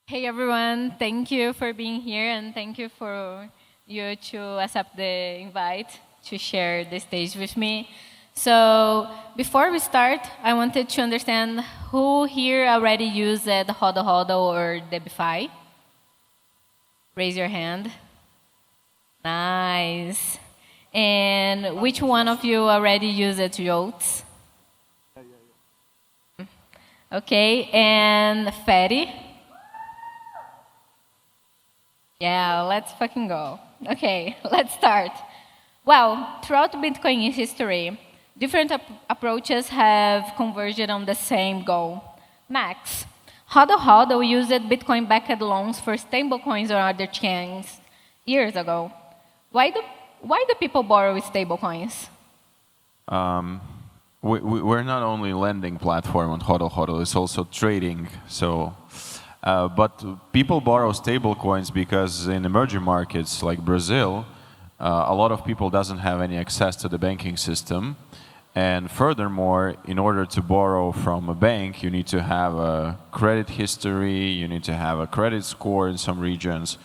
Hey everyone, thank you for being here and thank you for you to accept the invite to share the stage with me. So before we start, I wanted to understand who here already used the Hodl Hodl or Debify? Raise your hand. Nice. And which one of you already used Jolts? Okay, and Ferry? Yeah, let's fucking go. Okay, let's start. Well, throughout Bitcoin history, different approaches have converged on the same goal. Max, Hodl Hodl used Bitcoin-backed loans for stablecoins or other chains years ago. Why do people borrow with stablecoins? We're not only lending platform on Hodl Hodl, it's also trading. But people borrow stable coins because in emerging markets like Brazil, a lot of people doesn't have any access to the banking system. And furthermore, in order to borrow from a bank, you need to have a credit history, you need to have a credit score in some regions.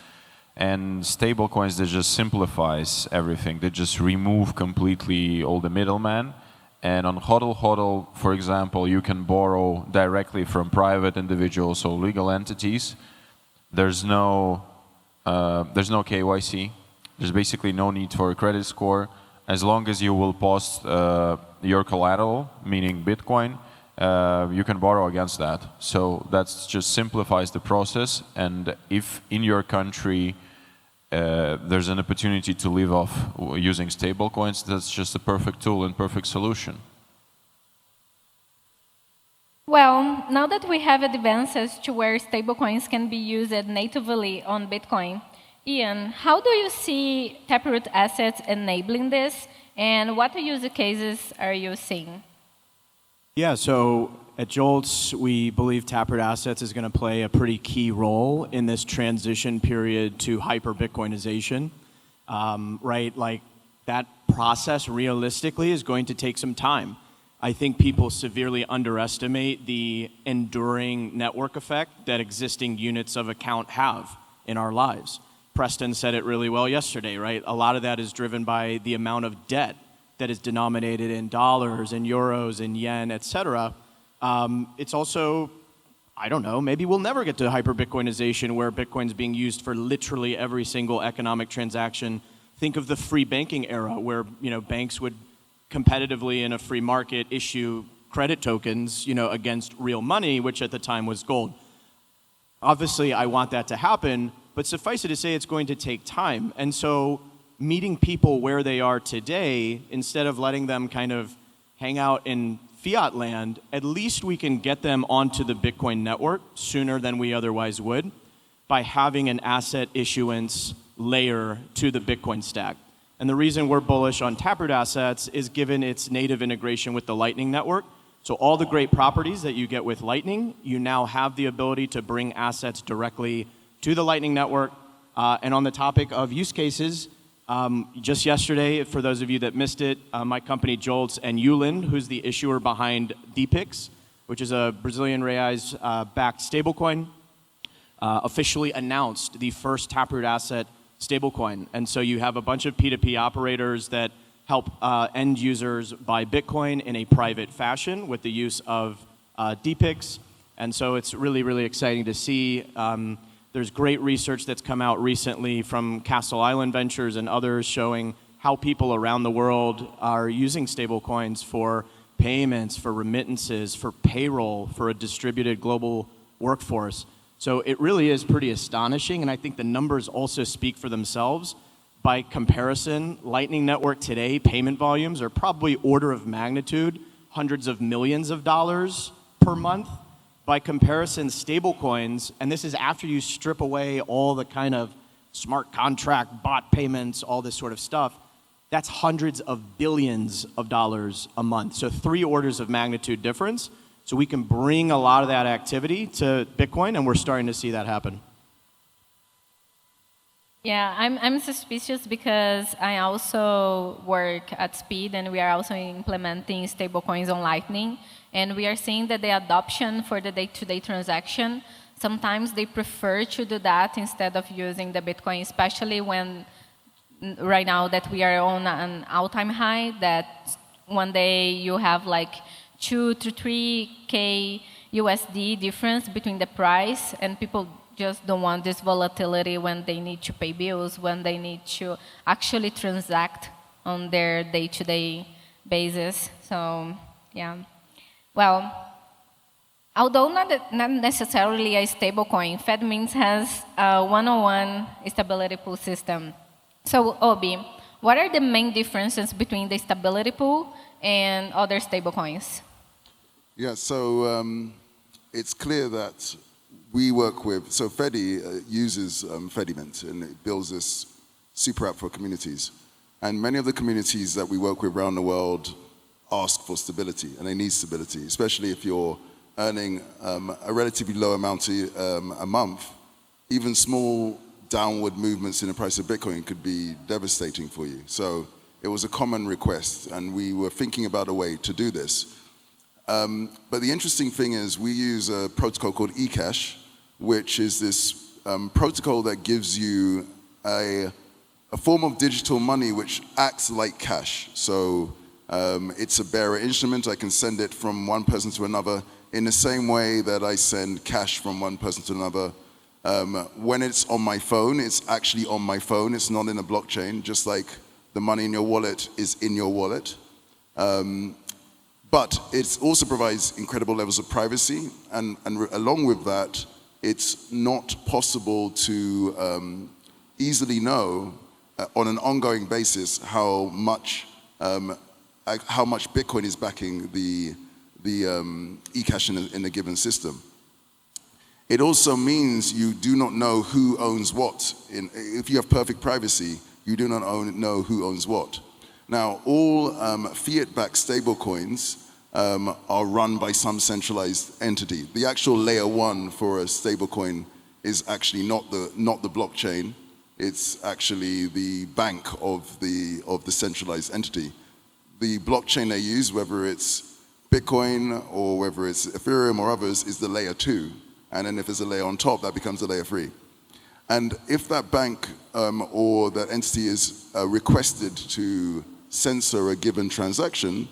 And stable coins, they just simplifies everything. They just remove completely all the middlemen. And on Hodl Hodl, for example, you can borrow directly from private individuals or legal entities. There's no KYC. There's basically no need for a credit score. As long as you will post your collateral, meaning Bitcoin, you can borrow against that. So that just simplifies the process. And if in your country there's an opportunity to live off using stablecoins, that's just a perfect tool and perfect solution. Well, now that we have advances to where stablecoins can be used natively on Bitcoin, Ian, how do you see Taproot assets enabling this, and what use cases are you seeing? Yeah, so at Jolts, we believe Taproot Assets is going to play a pretty key role in this transition period to hyper-Bitcoinization, right? Like that process realistically is going to take some time. I think people severely underestimate the enduring network effect that existing units of account have in our lives. Preston said it really well yesterday, right? A lot of that is driven by the amount of debt that is denominated in dollars and euros and yen, et cetera. It's also, I don't know, maybe we'll never get to hyper-Bitcoinization where Bitcoin's being used for literally every single economic transaction. Think of the free banking era where banks would competitively in a free market issue credit tokens against real money, which at the time was gold. Obviously, I want that to happen, but suffice it to say it's going to take time. And so meeting people where they are today, instead of letting them kind of hang out in fiat land, at least we can get them onto the Bitcoin network sooner than we otherwise would by having an asset issuance layer to the Bitcoin stack. And the reason we're bullish on Taproot Assets is given its native integration with the Lightning Network. So all the great properties that you get with Lightning, you now have the ability to bring assets directly to the Lightning Network. And on the topic of use cases, just yesterday, for those of you that missed it, my company Jolts and Yulin, who's the issuer behind DPIX, which is a Brazilian reais backed stablecoin, officially announced the first Taproot asset stablecoin. And so you have a bunch of P2P operators that help end users buy Bitcoin in a private fashion with the use of DPIX. And so it's really, really exciting to see. There's great research that's come out recently from Castle Island Ventures and others showing how people around the world are using stablecoins for payments, for remittances, for payroll, for a distributed global workforce. So it really is pretty astonishing, and I think the numbers also speak for themselves. By comparison, Lightning Network today, payment volumes are probably order of magnitude, hundreds of millions of dollars per month. By comparison, stablecoins, and this is after you strip away all the kind of smart contract, bot payments, all this sort of stuff, that's hundreds of billions of dollars a month. So 3 orders of magnitude difference. So we can bring a lot of that activity to Bitcoin, and we're starting to see that happen. Yeah, I'm suspicious because I also work at Speed, and we are also implementing stablecoins on Lightning. And we are seeing that the adoption for the day-to-day transaction sometimes they prefer to do that instead of using the Bitcoin, especially when right now that we are on an all-time high, that one day you have like 2 to 3K USD difference between the price, and people just don't want this volatility when they need to pay bills, when they need to actually transact on their day-to-day basis. So, yeah. Well, although not necessarily a stablecoin, FedMint has a one-on-one stability pool system. So, Obi, what are the main differences between the stability pool and other stablecoins? Yeah, so it's clear that we work with, so Fedi uses FediMint, and it builds this super app for communities. And many of the communities that we work with around the world ask for stability, and they need stability, especially if you're earning a relatively low amount a month. Even small downward movements in the price of Bitcoin could be devastating for you. So it was a common request, and we were thinking about a way to do this. But the interesting thing is we use a protocol called eCash, which is this protocol that gives you a form of digital money which acts like cash. So it's a bearer instrument. I can send it from one person to another in the same way that I send cash from one person to another. When it's on my phone, it's actually on my phone. It's not in a blockchain, just like the money in your wallet is in your wallet. But it also provides incredible levels of privacy, and along with that, it's not possible to easily know on an ongoing basis how much Bitcoin is backing the eCash in a given system. It also means you do not know who owns what. If you have perfect privacy, you do not know who owns what. Now, all fiat-backed stablecoins are run by some centralized entity. The actual layer one for a stablecoin is actually not the blockchain. It's actually the bank of the centralized entity. The blockchain they use, whether it's Bitcoin or whether it's Ethereum or others, is the layer 2. And then if there's a layer on top, that becomes a layer 3. And if that bank or that entity is requested to censor a given transaction,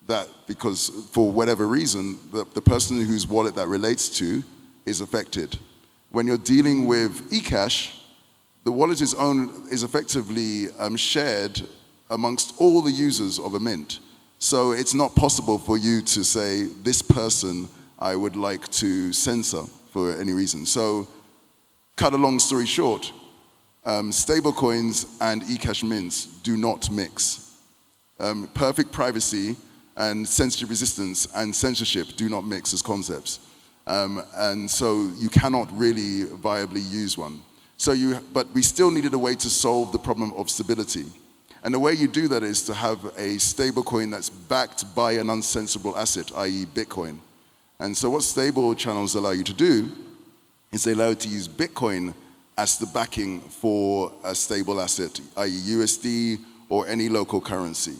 that because for whatever reason, the person whose wallet that relates to is affected. When you're dealing with eCash, the wallet is effectively shared amongst all the users of a mint. So it's not possible for you to say, this person I would like to censor for any reason. So cut a long story short, stablecoins and eCash mints do not mix. Perfect privacy and sensitive resistance and censorship do not mix as concepts. And so you cannot really viably use one. But we still needed a way to solve the problem of stability. And the way you do that is to have a stablecoin that's backed by an uncensorable asset, i.e. Bitcoin. And so what stable channels allow you to do is they allow you to use Bitcoin as the backing for a stable asset, i.e. USD or any local currency.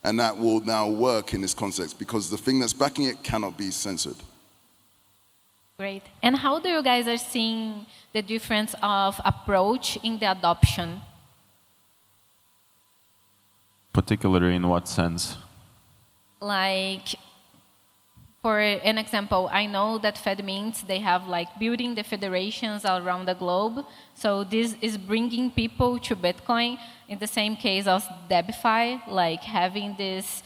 And that will now work in this context because the thing that's backing it cannot be censored. Great. And how do you guys are seeing the difference of approach in the adoption? Particularly in what sense? Like, for an example, I know that FedMint, they have like building the federations around the globe. So this is bringing people to Bitcoin. In the same case as Debify, like having these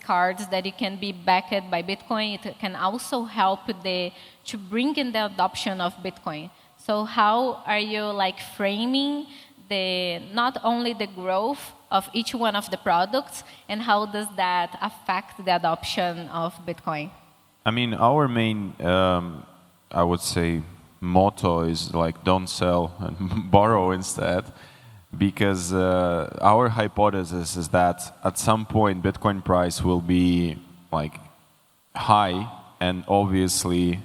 cards that it can be backed by Bitcoin, it can also help to bring in the adoption of Bitcoin. So how are you like framing not only the growth of each one of the products, and how does that affect the adoption of Bitcoin? I mean, our main, I would say, motto is like don't sell and borrow instead, because our hypothesis is that at some point Bitcoin price will be like high, and obviously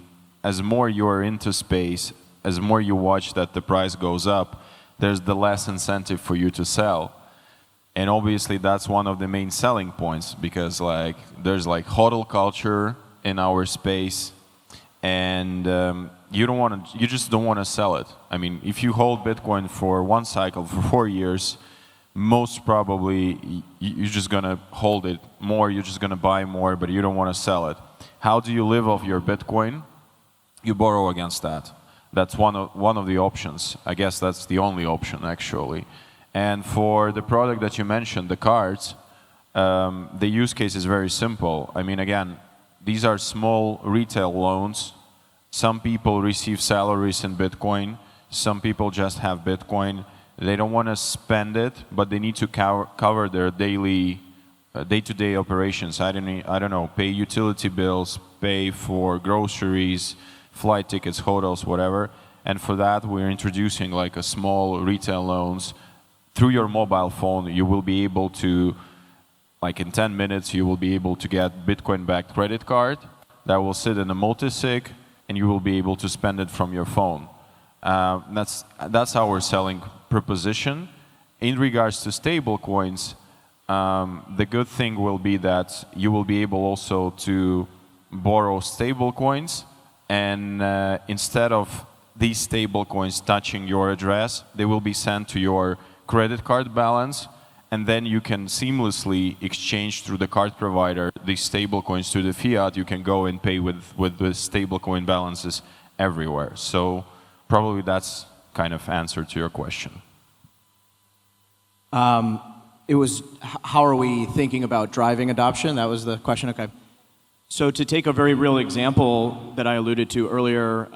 as more you are into space, as more you watch that the price goes up, there's the less incentive for you to sell. And obviously that's one of the main selling points, because like there's like hodl culture in our space, and you just don't want to sell it. I mean, if you hold Bitcoin for one cycle for 4 years, most probably you're just gonna hold it more. You're just gonna buy more, but you don't want to sell it. How do you live off your Bitcoin? You borrow against that. That's one of the options. I guess that's the only option actually. And for the product that you mentioned, the cards, the use case is very simple. I mean, again, these are small retail loans. Some people receive salaries in Bitcoin. Some people just have Bitcoin. They don't want to spend it, but they need to cover their daily, day-to-day operations. I don't know, pay utility bills, pay for groceries, flight tickets, hotels, whatever. And for that, we're introducing like a small retail loans. Through your mobile phone, you will be able to, like in 10 minutes, you will be able to get Bitcoin-backed credit card that will sit in a multi-sig, and you will be able to spend it from your phone. That's our selling proposition. In regards to stable coins, the good thing will be that you will be able also to borrow stable coins, and instead of these stable coins touching your address, they will be sent to your credit card balance, and then you can seamlessly exchange through the card provider these stable coins to the fiat. You can go and pay with the stable coin balances everywhere. So probably that's kind of answer to your question. It was, how are we thinking about driving adoption? That was the question. Okay. So to take a very real example that I alluded to earlier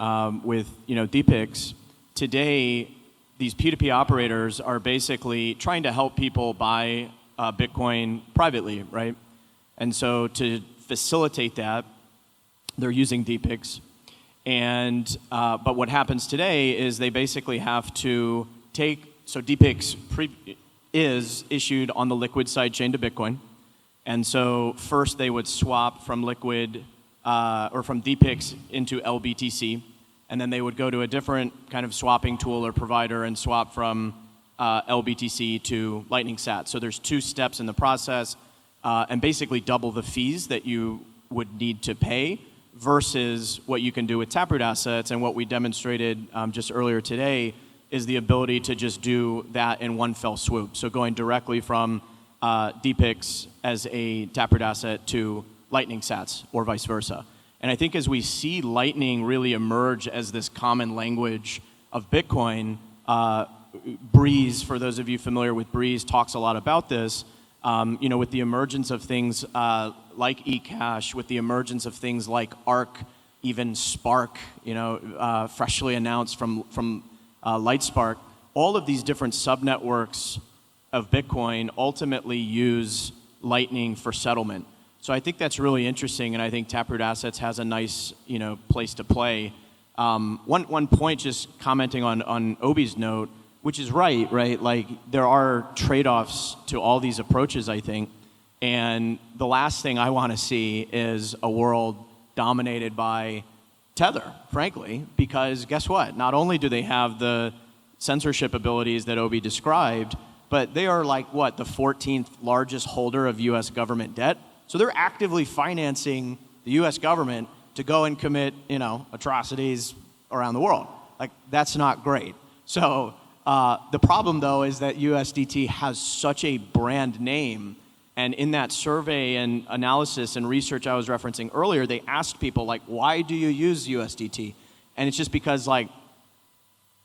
with DPIX, today these P2P operators are basically trying to help people buy Bitcoin privately, right? And so to facilitate that, they're using DPIX. And but what happens today is they basically have to so DPIX is issued on the Liquid sidechain to Bitcoin. And so first they would swap from Liquid or from DPIX into LBTC, and then they would go to a different kind of swapping tool or provider and swap from LBTC to Lightning Sat. So there's 2 steps in the process, and basically double the fees that you would need to pay versus what you can do with Taproot assets. And what we demonstrated just earlier today is the ability to just do that in one fell swoop. So going directly from DPIX as a Taproot asset to Lightning Sats or vice versa. And I think as we see Lightning really emerge as this common language of Bitcoin, Breeze, for those of you familiar with Breeze, talks a lot about this. With the emergence of things like eCash, with the emergence of things like Arc, even Spark, freshly announced from Lightspark, all of these different subnetworks of Bitcoin ultimately use Lightning for settlement. So I think that's really interesting, and I think Taproot Assets has a nice, place to play. One point, just commenting on Obi's note, which is right? Like there are trade-offs to all these approaches, I think. And the last thing I want to see is a world dominated by Tether, frankly, because guess what? Not only do they have the censorship abilities that Obi described, but they are like, the 14th largest holder of U.S. government debt. So they're actively financing the U.S. government to go and commit, atrocities around the world. Like, that's not great. So the problem, though, is that USDT has such a brand name. And in that survey and analysis and research I was referencing earlier, they asked people, why do you use USDT? And it's just because,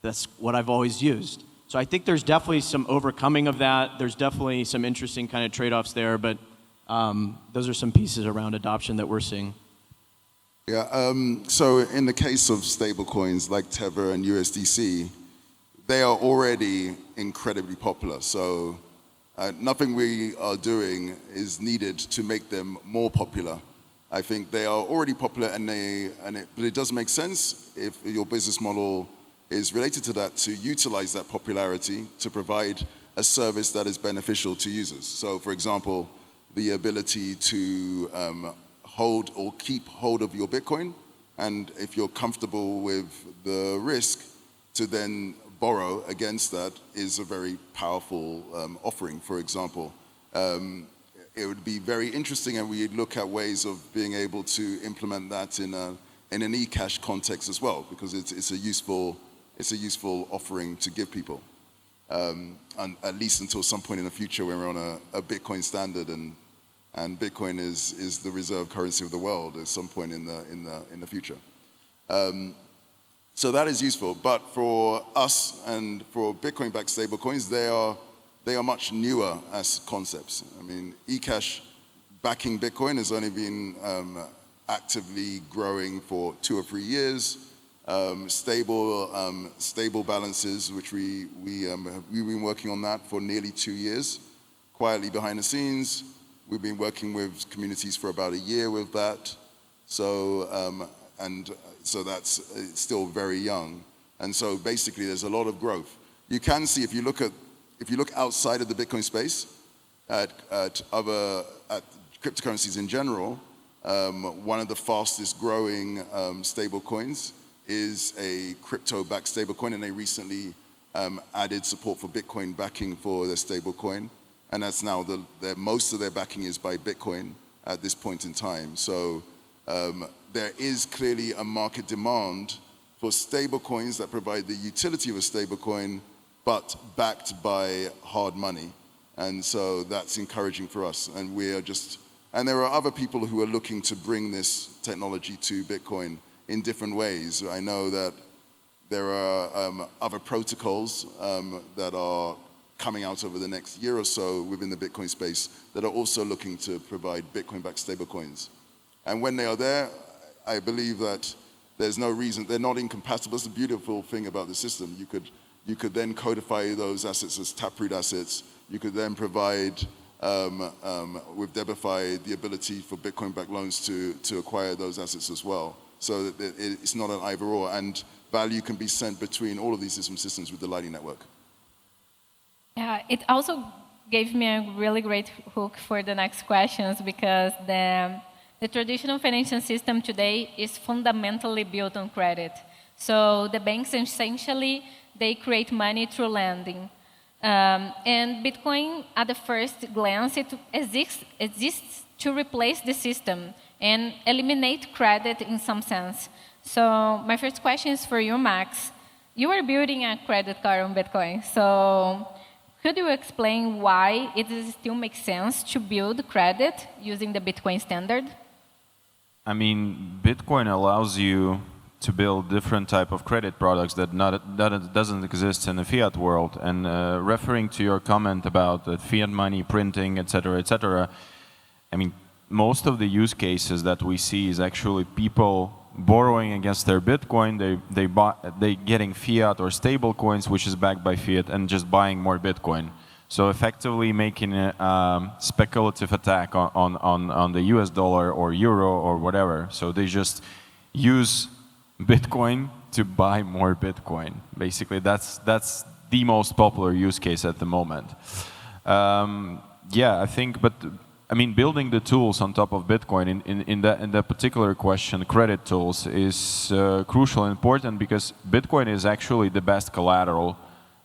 that's what I've always used. So I think there's definitely some overcoming of that. There's definitely some interesting kind of trade-offs there, but those are some pieces around adoption that we're seeing. Yeah, so in the case of stablecoins like Tether and USDC, they are already incredibly popular. So nothing we are doing is needed to make them more popular. I think they are already popular, but it does make sense if your business model is related to that, to utilize that popularity to provide a service that is beneficial to users. So for example, the ability to hold or keep hold of your Bitcoin, and if you're comfortable with the risk, to then borrow against that is a very powerful offering, for example. It would be very interesting, and we look at ways of being able to implement that in in an e-cash context as well, because it's a useful offering to give people, and at least until some point in the future when we're on a Bitcoin standard and Bitcoin is the reserve currency of the world at some point in the future. So that is useful, but for us and for Bitcoin-backed stablecoins, they are much newer as concepts. I mean, eCash backing Bitcoin has only been actively growing for 2 or 3 years. Stable balances, which we've been working on that for nearly 2 years, quietly behind the scenes. We've been working with communities for about a year with that. So that's it's still very young. And so basically there's a lot of growth. You can see if you look outside of the Bitcoin space at cryptocurrencies in general, one of the fastest growing stable coins is a crypto-backed stablecoin, and they recently added support for Bitcoin backing for their stablecoin, and that's now most of their backing is by Bitcoin at this point in time. So there is clearly a market demand for stablecoins that provide the utility of a stablecoin, but backed by hard money, and so that's encouraging for us. And there are other people who are looking to bring this technology to Bitcoin in different ways. I know that there are other protocols that are coming out over the next year or so within the Bitcoin space that are also looking to provide Bitcoin-backed stablecoins. And when they are there, I believe that there's no reason, they're not incompatible. That's the beautiful thing about the system. You could then codify those assets as taproot assets. You could then provide with Debify the ability for Bitcoin-backed loans to acquire those assets as well. So that it's not an either or, and value can be sent between all of these different systems with the Lightning Network. Yeah, it also gave me a really great hook for the next questions, because the traditional financial system today is fundamentally built on credit. So the banks essentially, they create money through lending. And Bitcoin, at the first glance, it exists to replace the system and eliminate credit in some sense. So my first question is for you, Max. You are building a credit card on Bitcoin. So could you explain why it still makes sense to build credit using the Bitcoin standard? I mean, Bitcoin allows you to build different type of credit products that doesn't exist in the fiat world. And referring to your comment about the fiat money printing, etc., I mean, most of the use cases that we see is actually people borrowing against their Bitcoin. They getting fiat or stable coins, which is backed by fiat, and just buying more Bitcoin. So effectively making a speculative attack on the US dollar or euro or whatever. So they just use Bitcoin to buy more Bitcoin. Basically, that's the most popular use case at the moment. Yeah, I think, but I mean, building the tools on top of Bitcoin in that particular question, credit tools, is crucial and important, because Bitcoin is actually the best collateral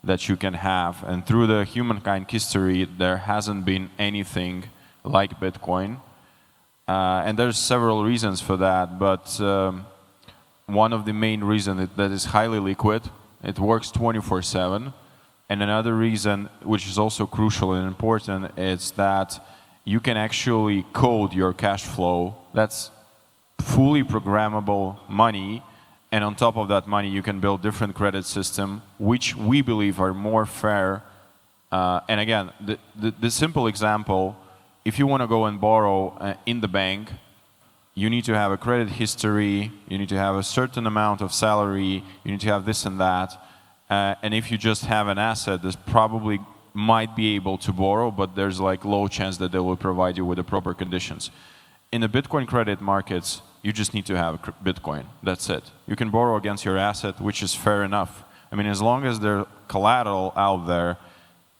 that you can have. And through the humankind history, there hasn't been anything like Bitcoin. And there's several reasons for that, but one of the main reasons that is highly liquid. It works 24/7. And another reason, which is also crucial and important, is that you can actually code your cash flow. That's fully programmable money. And on top of that money, you can build different credit systems, which we believe are more fair. And again, the simple example, if you want to go and borrow in the bank, you need to have a credit history, you need to have a certain amount of salary, you need to have this and that. And if you just have an asset, this probably might be able to borrow, but there's like low chance that they will provide you with the proper conditions. In the Bitcoin credit markets, you just need to have Bitcoin. That's it. You can borrow against your asset, which is fair enough. I mean, as long as there's collateral out there,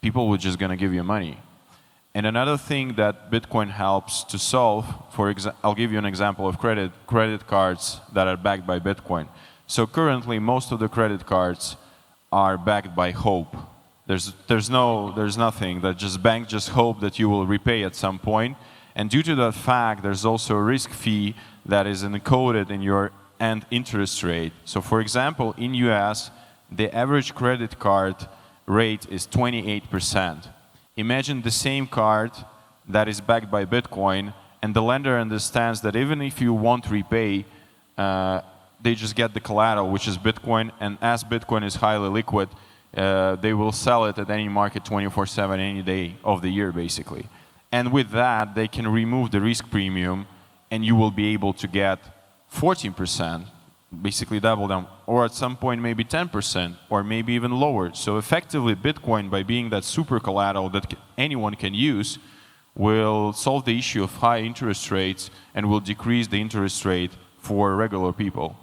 people are just going to give you money. And another thing that Bitcoin helps to solve, I'll give you an example of credit cards that are backed by Bitcoin. So currently, most of the credit cards are backed by hope. There's nothing. That just banks just hope that you will repay at some point. And due to that fact, there's also a risk fee that is encoded in your and interest rate. So for example, in US, the average credit card rate is 28%. Imagine the same card that is backed by Bitcoin, and the lender understands that even if you won't repay, they just get the collateral, which is Bitcoin, and as Bitcoin is highly liquid, they will sell it at any market 24/7, any day of the year, basically. And with that, they can remove the risk premium, and you will be able to get 14%, basically double them, or at some point maybe 10%, or maybe even lower. So effectively, Bitcoin, by being that super collateral that anyone can use, will solve the issue of high interest rates and will decrease the interest rate for regular people.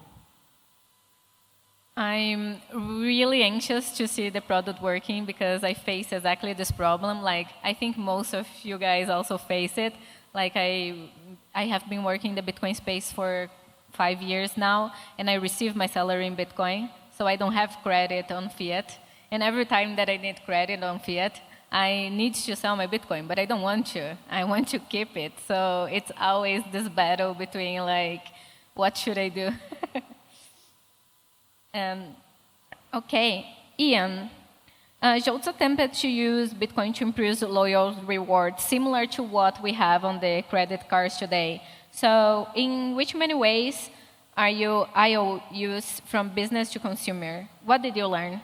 I'm really anxious to see the product working because I face exactly this problem. Like, I think most of you guys also face it. Like, I have been working in the Bitcoin space for 5 years now, and I receive my salary in Bitcoin, so I don't have credit on fiat. And every time that I need credit on fiat, I need to sell my Bitcoin, but I don't want to. I want to keep it. So it's always this battle between, like, what should I do? Okay, Ian, Jolt's attempted to use Bitcoin to improve loyal rewards, similar to what we have on the credit cards today. So in which many ways are you IOUs from business to consumer? What did you learn?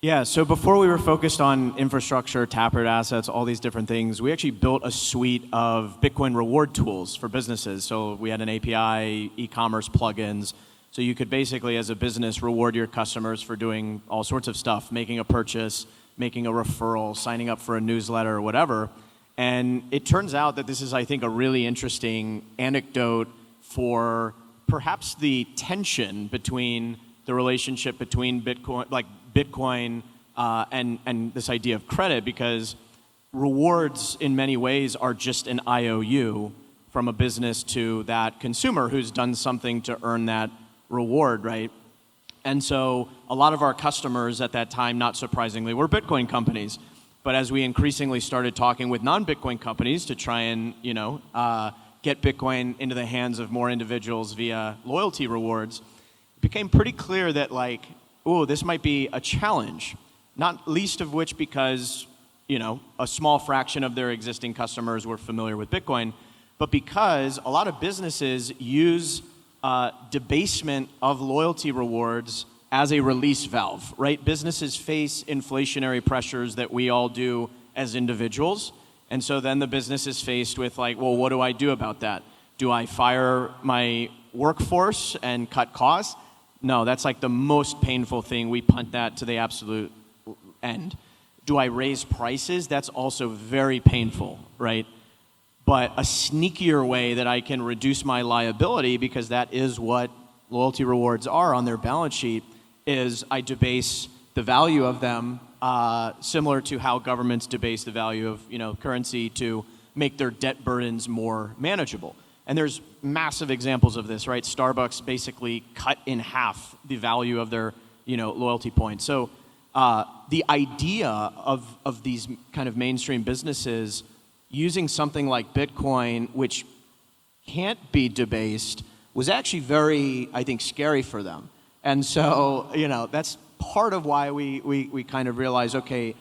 Yeah, so before we were focused on infrastructure, taproot assets, all these different things, we actually built a suite of Bitcoin reward tools for businesses. So we had an API, e-commerce plugins. So you could basically, as a business, reward your customers for doing all sorts of stuff, making a purchase, making a referral, signing up for a newsletter, or whatever. And it turns out that this is, I think, a really interesting anecdote for perhaps the tension between the relationship between Bitcoin and this idea of credit, because rewards in many ways are just an IOU from a business to that consumer who's done something to earn that reward, right? And so a lot of our customers at that time, not surprisingly, were Bitcoin companies. But as we increasingly started talking with non-Bitcoin companies to try and, get Bitcoin into the hands of more individuals via loyalty rewards, it became pretty clear that, like, this might be a challenge, not least of which because, a small fraction of their existing customers were familiar with Bitcoin, but because a lot of businesses use debasement of loyalty rewards as a release valve, right? Businesses face inflationary pressures that we all do as individuals. And so then the business is faced with, like, well, what do I do about that? Do I fire my workforce and cut costs? No, that's like the most painful thing. We punt that to the absolute end. Do I raise prices? That's also very painful, right? But a sneakier way that I can reduce my liability, because that is what loyalty rewards are on their balance sheet, is I debase the value of them, similar to how governments debase the value of currency to make their debt burdens more manageable. And there's massive examples of this, right? Starbucks basically cut in half the value of their loyalty points. So the idea of these kind of mainstream businesses using something like Bitcoin, which can't be debased, was actually very, I think, scary for them. And so, that's part of why we kind of realize, okay,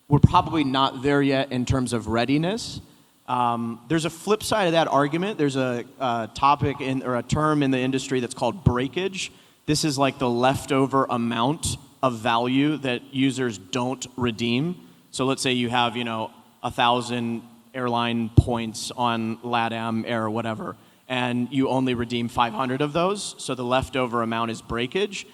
we're probably not there yet in terms of readiness. There's a flip side of that argument. There's a topic or a term in the industry that's called breakage. This is like the leftover amount of value that users don't redeem. So let's say you have, 1,000 airline points on LATAM Air or whatever, and you only redeem 500 of those, so the leftover amount is breakage.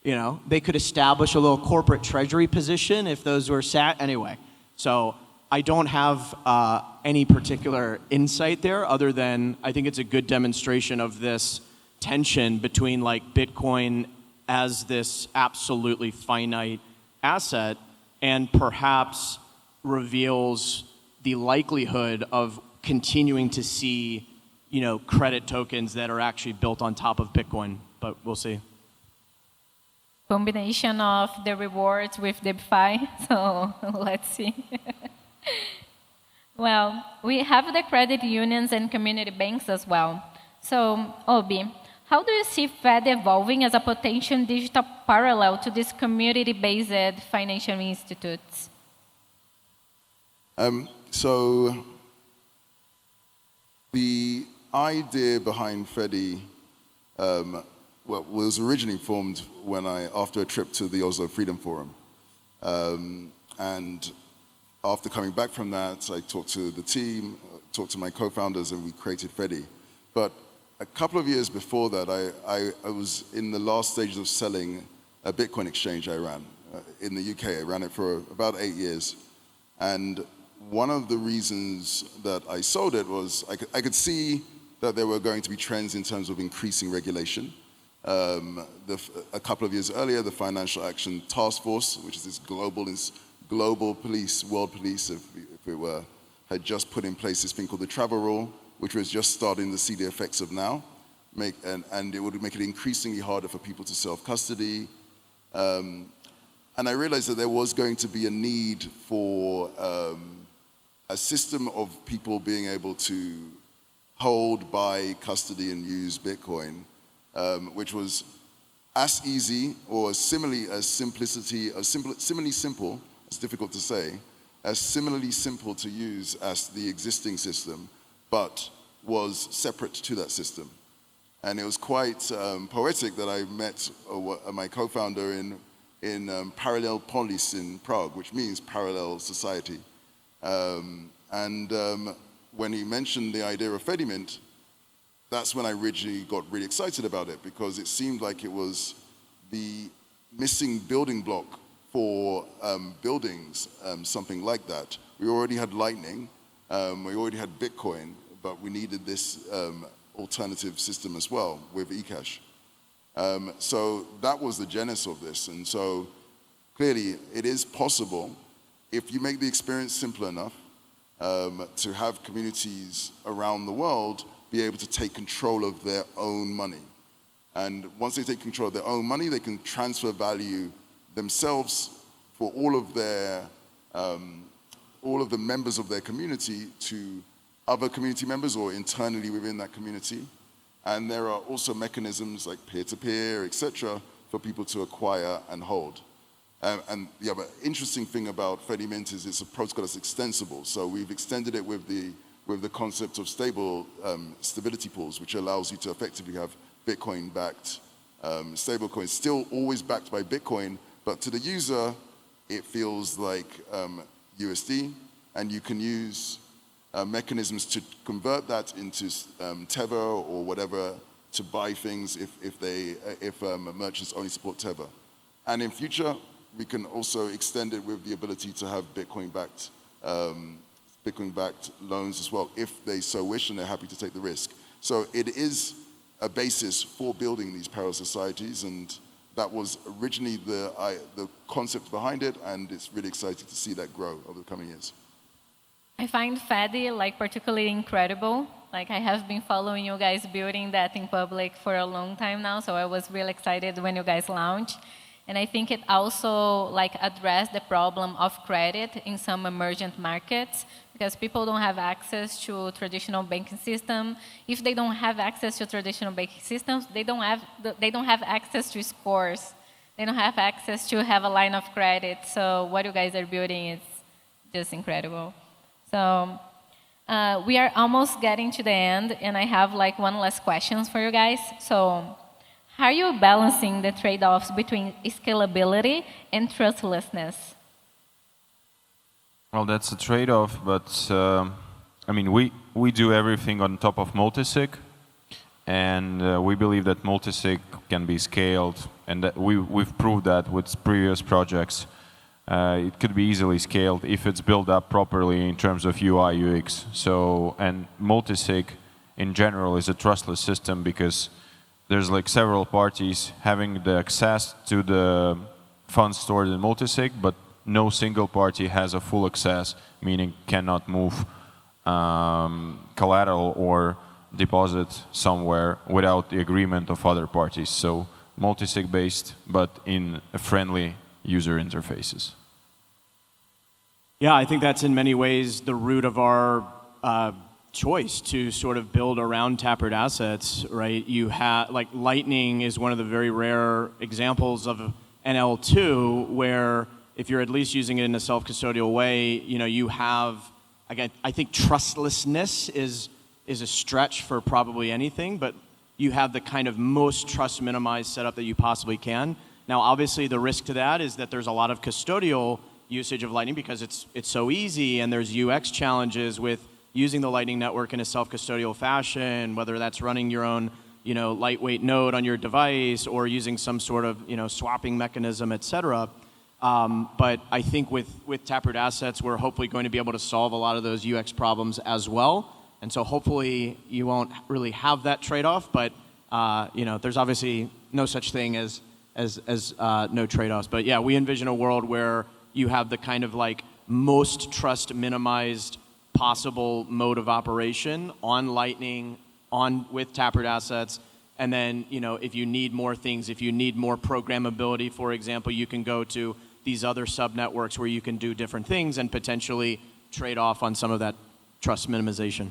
They could establish a little corporate treasury position if those were sat anyway. So I don't have any particular insight there other than I think it's a good demonstration of this tension between, like, Bitcoin as this absolutely finite asset and perhaps reveals the likelihood of continuing to see, credit tokens that are actually built on top of Bitcoin, but we'll see. Combination of the rewards with DeFi, so let's see. Well, we have the credit unions and community banks as well. So, Obi, how do you see Fed evolving as a potential digital parallel to these community-based financial institutes? So the idea behind FEDI was originally formed after a trip to the Oslo Freedom Forum. And after coming back from that, I talked to the team, talked to my co-founders, and we created FEDI. But a couple of years before that, I was in the last stages of selling a Bitcoin exchange I ran in the UK. I ran it for about 8 years. And one of the reasons that I sold it was I could see that there were going to be trends in terms of increasing regulation. A couple of years earlier, the Financial Action Task Force, which is this global police, world police, if it were, had just put in place this thing called the travel rule, which was just starting to see the effects of now. And it would make it increasingly harder for people to self-custody. And I realized that there was going to be a need for a system of people being able to hold, buy, custody, and use Bitcoin, which was as easy or similarly simple, it's difficult to say, as similarly simple to use as the existing system, but was separate to that system. And it was quite poetic that I met my co-founder in Parallel Polis in Prague, which means parallel society. When he mentioned the idea of Fedimint, that's when I originally got really excited about it, because it seemed like it was the missing building block for buildings, something like that. We already had Lightning, we already had Bitcoin, but we needed this alternative system as well with eCash. So that was the genesis of this. And so clearly it is possible, if you make the experience simple enough, to have communities around the world be able to take control of their own money. And once they take control of their own money, they can transfer value themselves for all of the members of their community to other community members or internally within that community. And there are also mechanisms like peer-to-peer, etc., for people to acquire and hold. And the other interesting thing about Fedimint is it's a protocol that's extensible. So we've extended it with the concept of stability pools, which allows you to effectively have Bitcoin-backed stablecoins, still always backed by Bitcoin, but to the user, it feels like USD, and you can use mechanisms to convert that into Tether or whatever to buy things if merchants only support Tether. And in future, we can also extend it with the ability to have Bitcoin-backed loans as well, if they so wish and they're happy to take the risk. So it is a basis for building these parallel societies, and that was originally the concept behind it, and it's really exciting to see that grow over the coming years. I find FEDI particularly incredible. I have been following you guys building that in public for a long time now, so I was really excited when you guys launched. And I think it also addressed the problem of credit in some emergent markets, because people don't have access to traditional banking system. If they don't have access to traditional banking systems, they don't have access to scores. They don't have access to have a line of credit. So what you guys are building is just incredible. So we are almost getting to the end, and I have one last question for you guys. So how are you balancing the trade-offs between scalability and trustlessness? Well, that's a trade-off, but I mean, we do everything on top of multisig, and we believe that multisig can be scaled, and that we've proved that with previous projects. It could be easily scaled if it's built up properly in terms of UI, UX. So, and multisig in general is a trustless system because there's several parties having the access to the funds stored in multisig, but no single party has a full access, meaning cannot move collateral or deposit somewhere without the agreement of other parties. So multisig based, but in a friendly user interfaces. Yeah, I think that's in many ways the root of our choice to sort of build around Taproot assets, right? You have, like, Lightning is one of the very rare examples of an L2 where if you're at least using it in a self-custodial way, you know, you have, again, I think trustlessness is a stretch for probably anything, but you have the kind of most trust minimized setup that you possibly can. Now, obviously, the risk to that is that there's a lot of custodial usage of Lightning because it's so easy, and there's UX challenges with using the Lightning Network in a self-custodial fashion, whether that's running your own, you know, lightweight node on your device or using some sort of, you know, swapping mechanism, et cetera. But I think with Taproot assets, we're hopefully going to be able to solve a lot of those UX problems as well. And so hopefully you won't really have that trade-off, but you know, there's obviously no such thing as no trade-offs. But yeah, we envision a world where you have the kind of like most trust minimized possible mode of operation on Lightning, with Taproot assets, and then, you know, if you need more things, if you need more programmability, for example, you can go to these other sub-networks where you can do different things and potentially trade off on some of that trust minimization.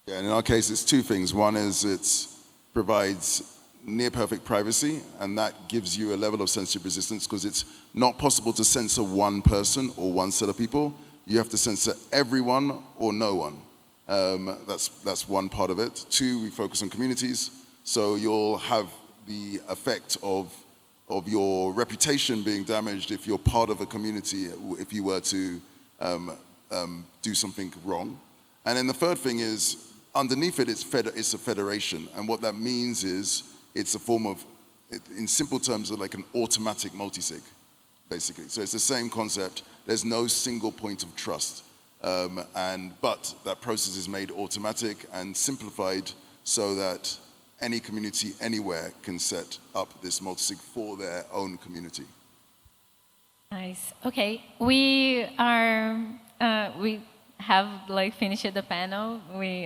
Yeah, and in our case, it's two things. One is it provides near perfect privacy, and that gives you a level of censorship resistance because it's not possible to censor one person or one set of people. You have to censor everyone or no one. That's one part of it. Two, we focus on communities, so you'll have the effect of your reputation being damaged if you're part of a community, if you were to do something wrong. And then the third thing is, underneath it, it's a federation, and what that means is it's a form of, in simple terms, like an automatic multisig, basically. So it's the same concept. There's no single point of trust. But that process is made automatic and simplified so that any community anywhere can set up this multisig for their own community. Nice. Okay, we have like finished the panel.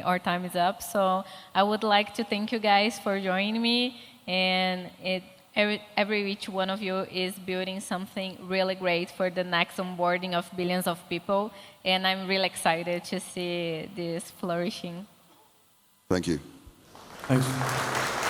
Our time is up. So I would like to thank you guys for joining me. And each one of you is building something really great for the next onboarding of billions of people. And I'm really excited to see this flourishing. Thank you. Thanks.